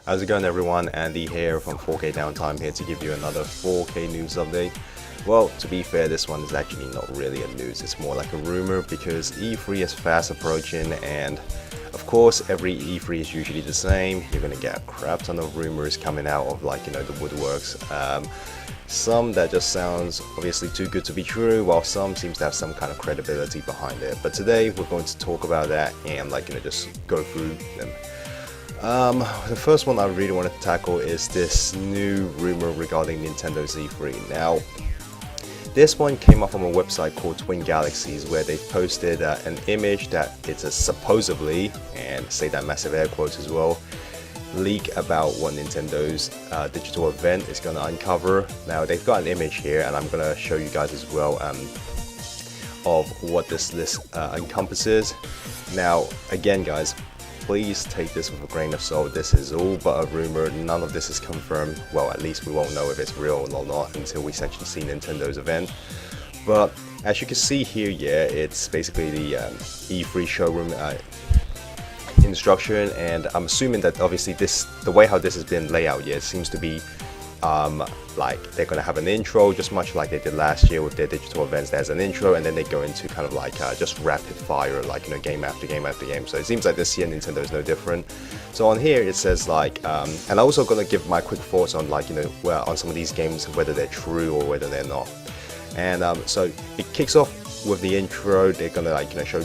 How's it going, everyone? Andy here from 4K Downtime, here to give you another 4K news update. Well, to be fair, this one is actually not really a news, it's more like a rumor because E3 is fast approaching, and of course every E3 is usually the same. You're gonna get a crap ton of rumors coming out of, like, the woodworks. Some that just sounds obviously too good to be true, while some seems to have some kind of credibility behind it. But today we're going to talk about that and just go through them. The first one I really want to tackle is this new rumor regarding Nintendo's E3. Now, this one came up from a website called Twin Galaxies, where they posted an image that it's a supposedly, and say that massive air quotes as well, leak about what Nintendo's digital event is going to uncover. Now, they've got an image here, and I'm going to show you guys as well of what this list encompasses. Now, again, guys, please take this with a grain of salt. This is all but a rumor. None of this is confirmed. Well, at least we won't know if it's real or not until we actually see Nintendo's event. But as you can see here, yeah, it's basically the E3 showroom instruction, and I'm assuming that obviously the way how this has been laid out, yeah, it seems to be like they're gonna have an intro, just much like they did last year with their digital events. There's an intro, and then they go into kind of like just rapid fire, like game after game after game. So it seems like this year Nintendo is no different. So on here it says like, and I'm also gonna give my quick thoughts on well, on some of these games, whether they're true or whether they're not. And so it kicks off with the intro. They're gonna show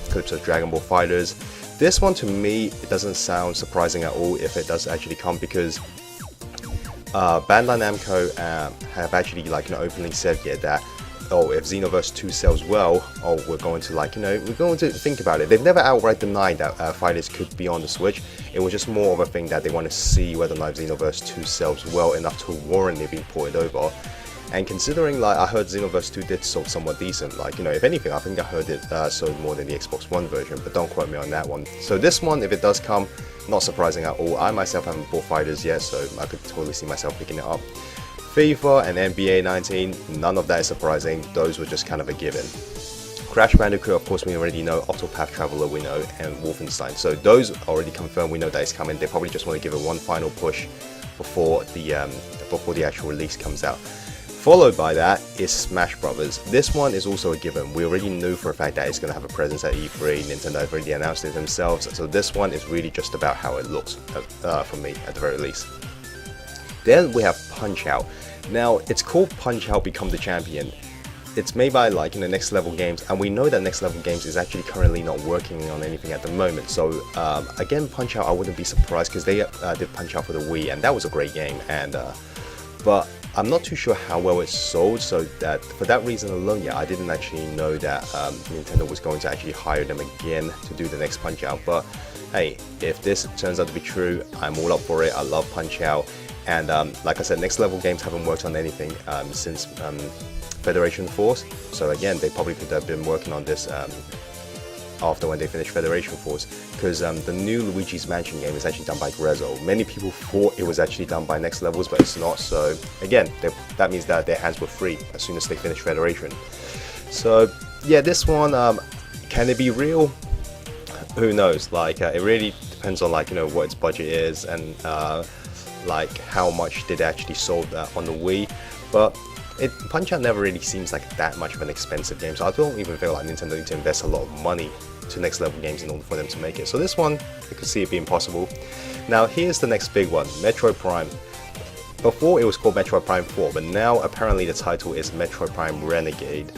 clips of Dragon Ball FighterZ. This one, to me, it doesn't sound surprising at all if it does actually come, because Bandai Namco have actually openly said, yeah, that if Xenoverse 2 sells well, we're going to we're going to think about it. They've never outright denied that FighterZ could be on the Switch. It was just more of a thing that they want to see whether or not Xenoverse 2 sells well enough to warrant it being ported over. And considering, I heard Xenoverse 2 did sell somewhat decent, if anything, I think I heard it sold more than the Xbox One version, but don't quote me on that one. So this one, if it does come, not surprising at all. I myself haven't bought FighterZ yet, so I could totally see myself picking it up. FIFA and NBA 19, none of that is surprising. Those were just kind of a given. Crash Bandicoot, of course, we already know. Octopath Traveler, we know, and Wolfenstein. So those already confirmed. We know that it's coming. They probably just want to give it one final push before the actual release comes out. Followed by that is Smash Brothers. This one is also a given. We already knew for a fact that it's going to have a presence at E3. Nintendo have already announced it themselves. So this one is really just about how it looks, for me, at the very least. Then we have Punch-Out. Now, it's called Punch-Out Become the Champion. It's made by Next Level Games, and we know that Next Level Games is actually currently not working on anything at the moment. So again, Punch-Out, I wouldn't be surprised, because they did Punch-Out for the Wii, and that was a great game. And but I'm not too sure how well it's sold, so that for that reason alone, yeah, I didn't actually know that Nintendo was going to actually hire them again to do the next Punch-Out. But hey, if this turns out to be true, I'm all up for it. I love Punch-Out, and like I said, Next Level Games haven't worked on anything since Federation Force, so again, they probably could have been working on this after when they finished Federation Force, because the new Luigi's Mansion game is actually done by Grezzo. Many people thought it was actually done by Next Levels, but it's not. So again, that means that their hands were free as soon as they finished Federation. So yeah, this one, can it be real? Who knows? It really depends on what its budget is, and how much did it actually sold on the Wii. But Punch-Out never really seems like that much of an expensive game, so I don't even feel like Nintendo need to invest a lot of money to Next Level Games in order for them to make it. So this one, I could see it being possible. Now here's the next big one, Metroid Prime. Before it was called Metroid Prime 4, but now apparently the title is Metroid Prime Renegade.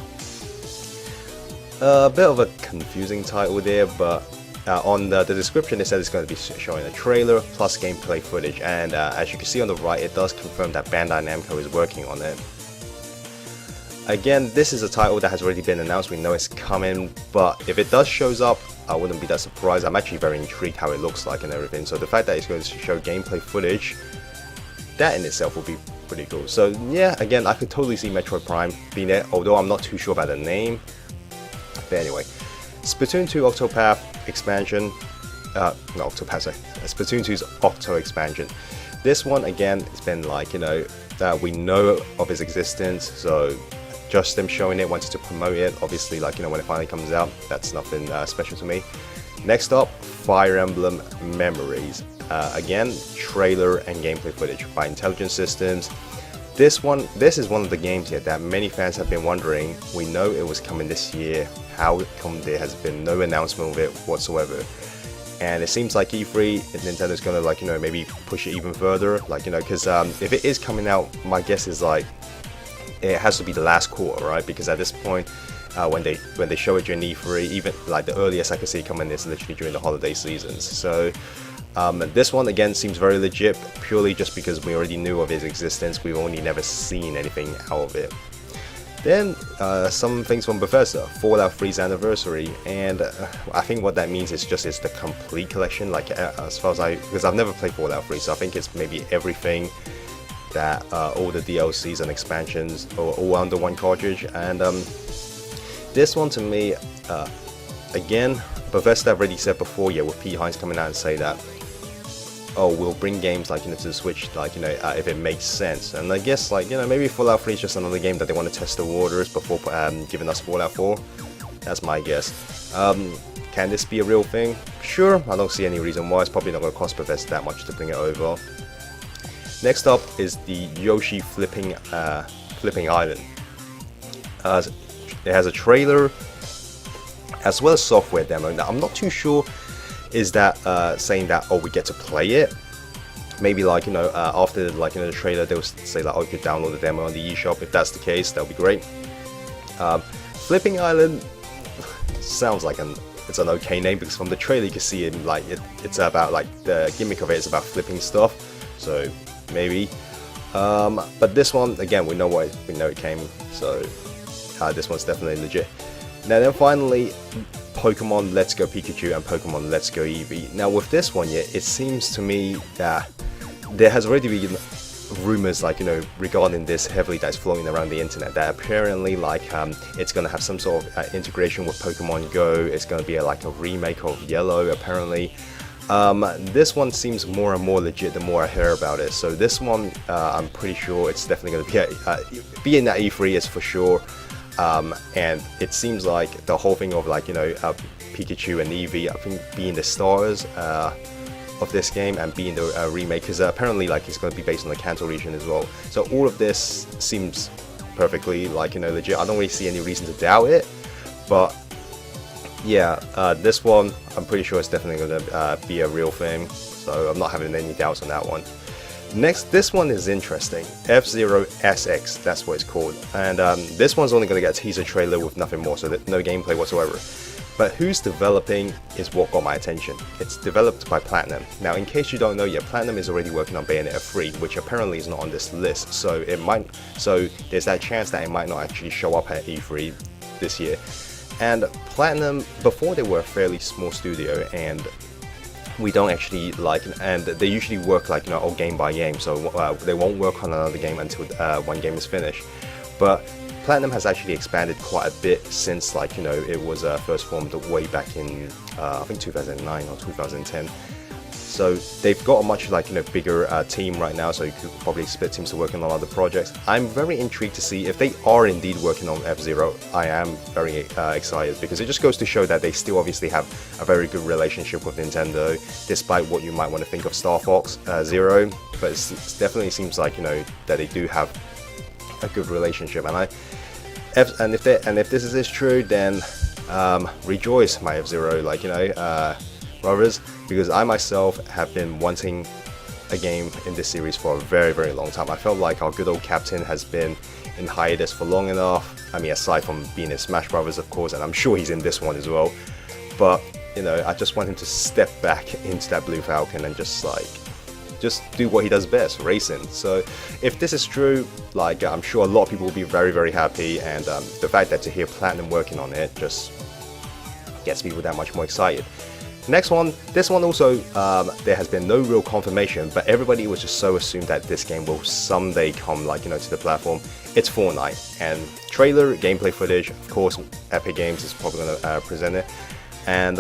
A bit of a confusing title there, but on the description it says it's going to be showing a trailer plus gameplay footage, and as you can see on the right, it does confirm that Bandai Namco is working on it. Again, this is a title that has already been announced. We know it's coming, but if it does shows up, I wouldn't be that surprised. I'm actually very intrigued how it looks like and everything. So the fact that it's going to show gameplay footage, that in itself will be pretty cool. So yeah, again, I could totally see Metroid Prime being it, although I'm not too sure about the name. But anyway, Splatoon 2 Octopath expansion. Not Octopath, sorry. Splatoon 2's Octo expansion. This one, again, it's been that we know of its existence, so just them showing it, wanted to promote it, obviously, when it finally comes out, that's nothing special to me. Next up, Fire Emblem Memories. Again, trailer and gameplay footage by Intelligent Systems. This is one of the games here that many fans have been wondering. We know it was coming this year. How come there has been no announcement of it whatsoever? And it seems like E3, Nintendo's gonna maybe push it even further, because if it is coming out, my guess is it has to be the last quarter, right? Because at this point, when they show it during E3, even the earliest I could see it coming is literally during the holiday seasons. So this one again seems very legit, purely just because we already knew of its existence. We've only never seen anything out of it. Then some things from Bethesda, Fallout 3's anniversary, and I think what that means is it's the complete collection. As far as because I've never played Fallout 3, so I think it's maybe everything that all the DLCs and expansions are all under one cartridge. And this one to me, again, Bethesda already said before, with Pete Hines coming out and say that, oh, we'll bring games to the Switch, if it makes sense. And I guess maybe Fallout 3 is just another game that they want to test the waters before giving us Fallout 4. That's my guess. Can this be a real thing? Sure, I don't see any reason why. It's probably not going to cost Bethesda that much to bring it over. Next up is the Yoshi Flipping Island. It has a trailer as well as software demo. Now I'm not too sure. Is that saying that we get to play it? Maybe after the trailer they'll say you could download the demo on the eShop. If that's the case, that'll be great. Flipping Island sounds like it's an okay name, because from the trailer you can see it's about the gimmick of it is about flipping stuff. So maybe. But this one again, we know it came. So this one's definitely legit. Now then, finally, Pokemon Let's Go Pikachu and Pokemon Let's Go Eevee. Now with this one, it seems to me that there has already been rumors regarding this heavily that's floating around the internet, that apparently it's gonna have some sort of integration with Pokemon Go. It's gonna be a remake of Yellow apparently. This one seems more and more legit the more I hear about it. So this one, I'm pretty sure it's definitely gonna be in that E3 is for sure. And it seems like the whole thing of Pikachu and Eevee, I think, being the stars of this game and being the remake, because apparently it's going to be based on the Kanto region as well. So all of this seems perfectly legit. I don't really see any reason to doubt it. But yeah, this one I'm pretty sure it's definitely going to be a real thing. So I'm not having any doubts on that one. Next, this one is interesting. F-Zero SX, that's what it's called. And this one's only going to get a teaser trailer with nothing more, so no gameplay whatsoever. But who's developing is what got my attention. It's developed by Platinum. Now, in case you don't know yet, Platinum is already working on Bayonetta 3, which apparently is not on this list. So there's that chance that it might not actually show up at E3 this year. And Platinum, before they were a fairly small studio, and we don't actually and they usually work game by game, so they won't work on another game until one game is finished. But Platinum has actually expanded quite a bit since it was first formed way back in I think 2009 or 2010. So they've got a much bigger team right now, so you could probably split teams to working on other projects. I'm very intrigued to see if they are indeed working on F-Zero. I am very excited, because it just goes to show that they still obviously have a very good relationship with Nintendo, despite what you might want to think of Star Fox Zero. But it definitely seems that they do have a good relationship. And if this is true, then rejoice, my F-Zero, brothers, because I myself have been wanting a game in this series for a very, very long time. I felt like our good old captain has been in hiatus for long enough. I mean, aside from being in Smash Brothers, of course, and I'm sure he's in this one as well. But I just want him to step back into that Blue Falcon and just do what he does best, racing. So if this is true, I'm sure a lot of people will be very, very happy, and the fact that to hear Platinum working on it just gets people that much more excited. Next one, this one also, there has been no real confirmation, but everybody was just so assumed that this game will someday come to the platform. It's Fortnite, and trailer, gameplay footage, of course, Epic Games is probably going to present it. And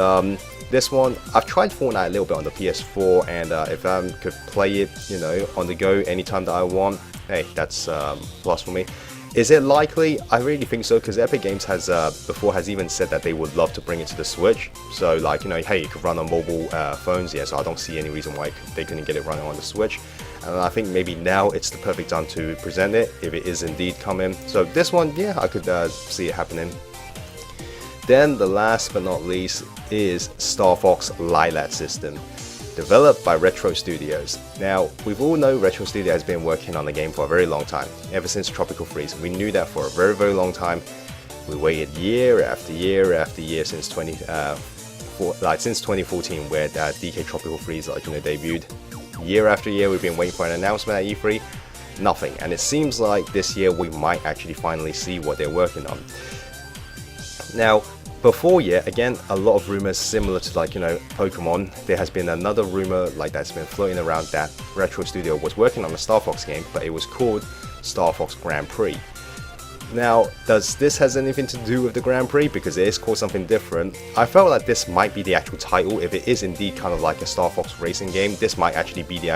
this one, I've tried Fortnite a little bit on the PS4, and if I could play it, on the go anytime that I want, hey, that's plus for me. Is it likely? I really think so, because Epic Games has before has even said that they would love to bring it to the Switch. So like, you know, hey, it could run on mobile phones, yeah, so I don't see any reason why they couldn't get it running on the Switch. And I think maybe now it's the perfect time to present it, if it is indeed coming. So this one, yeah, I could see it happening. Then the last but not least is Star Fox Lylat System, developed by Retro Studios. Now, we've all know Retro Studio has been working on the game for a very long time, ever since Tropical Freeze. We knew that for a very, very long time. We waited year after year after year since 2014, where DK Tropical Freeze, like, you know, debuted. Year after year, we've been waiting for an announcement at E3. Nothing. And it seems like this year we might actually finally see what they're working on. Now, before, yeah, again, a lot of rumors similar to, like, you know, Pokemon. There has been another rumor like that's been floating around that Retro Studio was working on a Star Fox game, but it was called Star Fox Grand Prix. Now, does this has anything to do with the Grand Prix? Because it is called something different. I felt like this might be the actual title. If it is indeed kind of like a Star Fox racing game, this might actually be the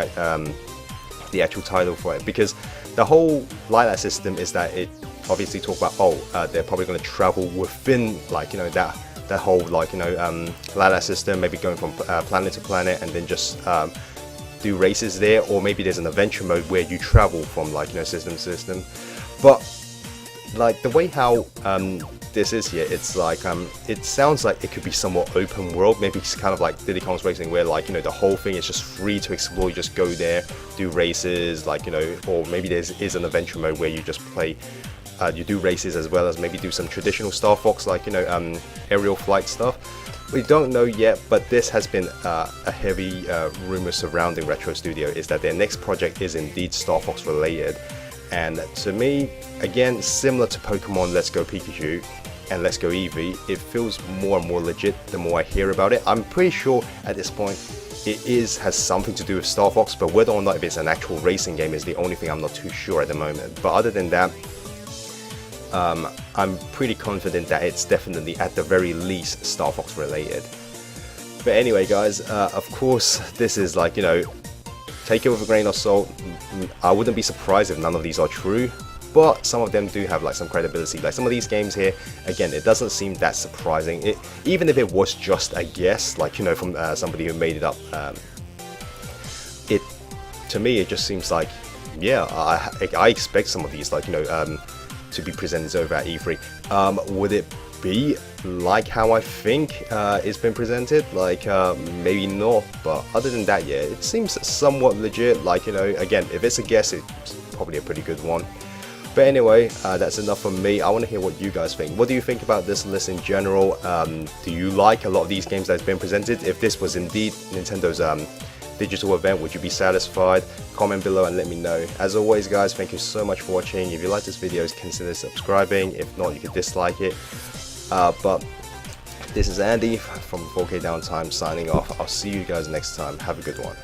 actual title for it. Because the whole Lylat system is that it obviously talk about, they're probably going to travel within, like, you know, that whole, like, you know, Lylat system, maybe going from planet to planet and then just do races there, or maybe there's an adventure mode where you travel from, like, you know, system to system. But like the way how this is here, it's like it sounds like it could be somewhat open world. Maybe it's kind of like Diddy Kong's Racing, where, like, you know, the whole thing is just free to explore. You just go there, do races, like, you know, or maybe there is an adventure mode where you just play. You do races as well as maybe do some traditional Star Fox, like, you know, aerial flight stuff. We don't know yet, but this has been a heavy rumor surrounding Retro Studio, is that their next project is indeed Star Fox related. And to me, again, similar to Pokemon Let's Go Pikachu and Let's Go Eevee, it feels more and more legit the more I hear about it. I'm pretty sure at this point it has something to do with Star Fox, but whether or not if it's an actual racing game is the only thing I'm not too sure at the moment. But other than that, I'm pretty confident that it's definitely at the very least Star Fox related. But anyway, guys, of course, this is, like, you know, take it with a grain of salt. I wouldn't be surprised if none of these are true, but some of them do have, like, some credibility. Like some of these games here, again, it doesn't seem that surprising. Even if it was just a guess, like, you know, from somebody who made it up, to me it just seems like, yeah, I expect some of these, like, you know, to be presented over at E3. Would it be like how I think it's been presented? Like, maybe not, but other than that, yeah, it seems somewhat legit. Like, you know, again, if it's a guess, it's probably a pretty good one. But anyway, that's enough from me. I want to hear what you guys think. What do you think about this list in general? Do you like a lot of these games that's been presented? If this was indeed Nintendo's digital event, would you be satisfied? Comment below and let me know. As always, guys, thank you so much for watching. If you like this video, consider subscribing. If not, you could dislike it. But this is Andy from 4K Downtime signing off. I'll see you guys next time. Have a good one.